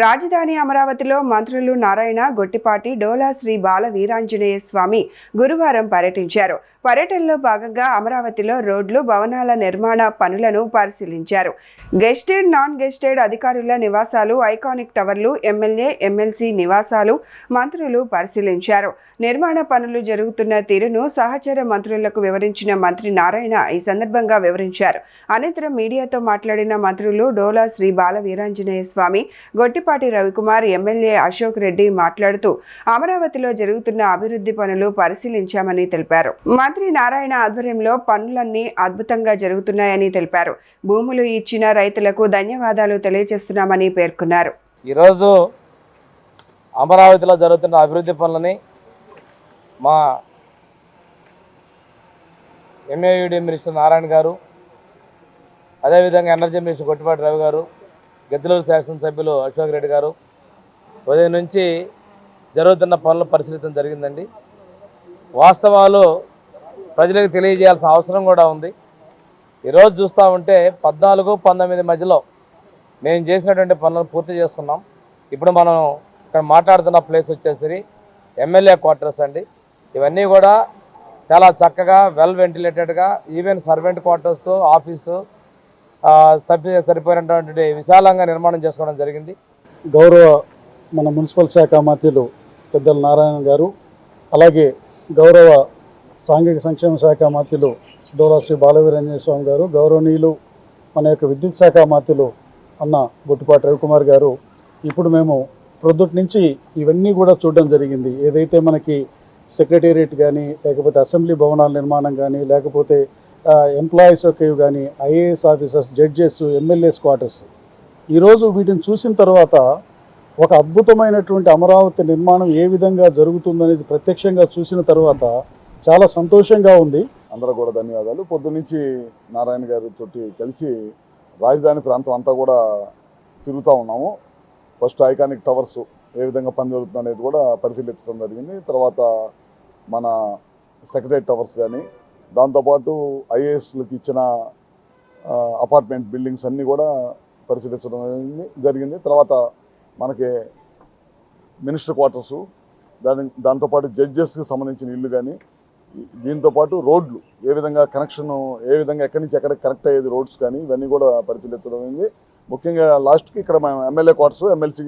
రాజధాని అమరావతిలో మంత్రులు నారాయణ, గొట్టిపాటి, డోలా శ్రీ బాల వీరాంజనేయ స్వామి గురువారం పర్యటించారు. పర్యటనలో భాగంగా అమరావతిలో రోడ్లు, భవనాల నిర్మాణ పనులను పరిశీలించారు. గెస్టెడ్, నాన్ గెస్టెడ్ అధికారుల నివాసాలు, ఐకానిక్ టవర్లు, ఎమ్మెల్యే, ఎమ్మెల్సీ నివాసాలు మంత్రులు పరిశీలించారు. నిర్మాణ పనులు జరుగుతున్న తీరును సహచర మంత్రులకు వివరించిన మంత్రి నారాయణ ఈ సందర్భంగా వివరించారు. అనంతరం మీడియాతో మాట్లాడిన మంత్రులు డోలా శ్రీ బాల వీరాంజనేయ స్వామి, గొట్టిపాటి రవికుమార్, ఎమ్మెల్యే అశోక్ రెడ్డి మాట్లాడుతూ అమరావతిలో జరుగుతున్న అభివృద్ధి పనులు పరిశీలించామని తెలిపారు. మంత్రి నారాయణ ఆధ్వర్యంలో పనులన్నీ అద్భుతంగా జరుగుతున్నాయని తెలిపారు. భూములు ఇచ్చిన రైతులకు ధన్యవాదాలు తెలియజేస్తున్నామని పేర్కొన్నారు. ఈరోజు అమరావతిలో జరుగుతున్న అభివృద్ధి పనులని మా ఎంఏయుడి మినిస్టర్ నారాయణ గారు, అదేవిధంగా ఎనర్జీ మినిస్టర్ గొట్టిపాటి రవి గారు, గెద్దలూరు శాసనసభ్యులు అశోక్ రెడ్డి గారు ఉదయం నుంచి జరుగుతున్న పనులు పరిశీలించడం జరిగిందండి. వాస్తవాలు ప్రజలకు తెలియజేయాల్సిన అవసరం కూడా ఉంది. ఈరోజు చూస్తూ ఉంటే 14-19 మధ్యలో మేము చేసినటువంటి పనులను పూర్తి చేసుకున్నాం. ఇప్పుడు మనం ఇక్కడ మాట్లాడుతున్న ప్లేస్ వచ్చేసరి ఎమ్మెల్యే క్వార్టర్స్ అండి. ఇవన్నీ కూడా చాలా చక్కగా వెల్ వెంటిలేటెడ్గా, ఈవెన్ సర్వెంట్ క్వార్టర్స్, ఆఫీసు సరిపోయినటువంటి విశాలంగా నిర్మాణం చేసుకోవడం జరిగింది. గౌరవ మన మున్సిపల్ శాఖ మంత్రులు పెద్దల నారాయణ గారు, అలాగే గౌరవ సాంఘిక సంక్షేమ శాఖ మంత్రులు డోలా శ్రీ బాల వీరాంజనేయ స్వామి గారు, గౌరవనీయులు మన యొక్క విద్యుత్ శాఖ మంత్రులు అన్న గొట్టిపాటి రవికుమార్ గారు, ఇప్పుడు మేము ప్రొద్దుటి నుంచి ఇవన్నీ కూడా చూడడం జరిగింది. ఏదైతే మనకి సెక్రటేరియట్ కానీ, లేకపోతే అసెంబ్లీ భవనాల నిర్మాణం కానీ, లేకపోతే ఎంప్లాయీస్ కేవ్ కానీ, IAS officers, judges, MLAs quarters, ఈరోజు వీటిని చూసిన తర్వాత ఒక అద్భుతమైనటువంటి అమరావతి నిర్మాణం ఏ విధంగా జరుగుతుందనేది ప్రత్యక్షంగా చూసిన తర్వాత చాలా సంతోషంగా ఉంది. అందరూ కూడా ధన్యవాదాలు. పొద్దున్నుంచి నారాయణ గారితో కలిసి రాజధాని ప్రాంతం అంతా కూడా తిరుగుతూ ఉన్నాము. ఫస్ట్ ఐకానిక్ టవర్స్ ఏ విధంగా పని జరుగుతుంది అనేది కూడా పరిశీలించడం జరిగింది. తర్వాత మన సెక్రటరీ టవర్స్ కానీ, దాంతోపాటు ఐఏఎస్లకు ఇచ్చిన అపార్ట్మెంట్ బిల్డింగ్స్ అన్నీ కూడా పరిశీలించడం జరిగింది. తర్వాత మనకి మినిస్టర్ క్వార్టర్సు, దాంతోపాటు జడ్జెస్కి సంబంధించిన ఇల్లు కానీ, దీంతోపాటు రోడ్లు ఏ విధంగా కనెక్షన్, ఏ విధంగా ఎక్కడి నుంచి ఎక్కడికి కనెక్ట్ అయ్యేది రోడ్స్ కానీ, ఇవన్నీ కూడా పరిశీలించడం అయింది. ముఖ్యంగా లాస్ట్కి ఇక్కడ మేము ఎమ్మెల్యే క్వార్టర్స్, ఎమ్మెల్సీ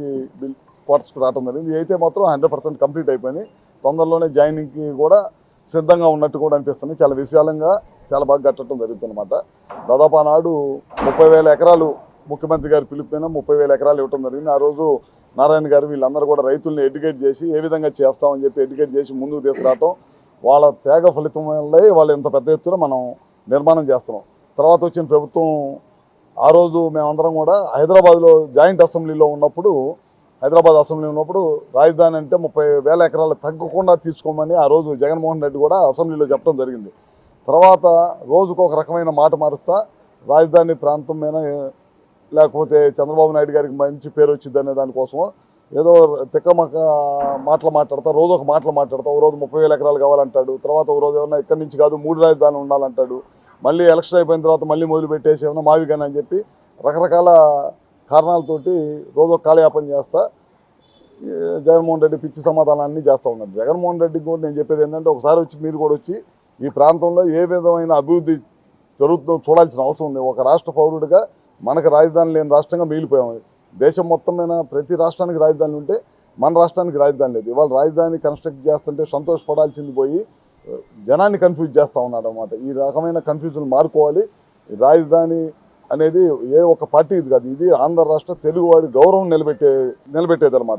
క్వార్టర్స్కి రావడం జరిగింది. అయితే మాత్రం 100% కంప్లీట్ అయిపోయింది. తొందరలోనే జాయినింగ్కి కూడా సిద్ధంగా ఉన్నట్టు కూడా అనిపిస్తుంది. చాలా విశాలంగా చాలా బాగా కట్టడం జరుగుతుందన్నమాట. దాదాపు ఆనాడు 30,000 ఎకరాలు ముఖ్యమంత్రి గారి పిలుపుపైన 30,000 ఎకరాలు ఇవ్వడం జరిగింది. ఆ రోజు నారాయణ గారు వీళ్ళందరూ కూడా రైతుల్ని ఎడ్యుకేట్ చేసి ఏ విధంగా చేస్తామని చెప్పి ఎడ్యుకేట్ చేసి ముందుకు తీసుకురావటం, వాళ్ళ త్యాగ ఫలితం వల్లే వాళ్ళు ఇంత పెద్ద ఎత్తున మనం నిర్మాణం చేస్తున్నాం. తర్వాత వచ్చిన ప్రభుత్వం, ఆ రోజు మేమందరం కూడా హైదరాబాద్లో జాయింట్ అసెంబ్లీలో ఉన్నప్పుడు, రాజధాని అంటే 30,000 ఎకరాలు తగ్గకుండా తీసుకోమని ఆ రోజు జగన్మోహన్ రెడ్డి కూడా అసెంబ్లీలో చెప్పడం జరిగింది. తర్వాత రోజుకు ఒక రకమైన మాట మారుస్తా రాజధాని ప్రాంతం మీద, లేకపోతే చంద్రబాబు నాయుడు గారికి మంచి పేరు వచ్చింది అనే దానికోసం ఏదో తిక్కమక్క మాటలు మాట్లాడతా, రోజు ఒక మాటలు మాట్లాడతా. ఒక రోజు 30,000 ఎకరాలు కావాలంటాడు, తర్వాత ఒక రోజు ఏమన్నా ఇక్కడి నుంచి కాదు 3 రాజధానులు ఉండాలంటాడు, మళ్ళీ ఎలక్షన్ అయిపోయిన తర్వాత మళ్ళీ మొదలు పెట్టేసి ఏమన్నా మావి కానీ అని చెప్పి రకరకాల కారణాలతోటి రోజు ఒక కాలయాపన చేస్తా జగన్మోహన్ రెడ్డి పిచ్చి సమాధానాన్ని చేస్తూ ఉన్నాడు. జగన్మోహన్ రెడ్డికి కూడా నేను చెప్పేది ఏంటంటే, ఒకసారి వచ్చి మీరు కూడా వచ్చి ఈ ప్రాంతంలో ఏ విధమైన అభివృద్ధి జరుగుతుందో చూడాల్సిన అవసరం ఉంది. ఒక రాష్ట్ర పౌరుడిగా మనకు రాజధాని లేని రాష్ట్రంగా మిగిలిపోయాము. దేశం మొత్తం మీద ప్రతి రాష్ట్రానికి రాజధాని ఉంటే మన రాష్ట్రానికి రాజధాని లేదు. ఇవాళ రాజధాని కన్స్ట్రక్ట్ చేస్తుంటే సంతోషపడాల్సింది పోయి జనాన్ని కన్ఫ్యూజ్ చేస్తూ ఉన్నాడు అన్నమాట. ఈ రకమైన కన్ఫ్యూజన్ మారుకోవాలి. రాజధాని అనేది ఏ ఒక్క పార్టీ ఇది కాదు, ఇది ఆంధ్ర రాష్ట్ర తెలుగువాడి గౌరవం నిలబెట్టేది అన్నమాట.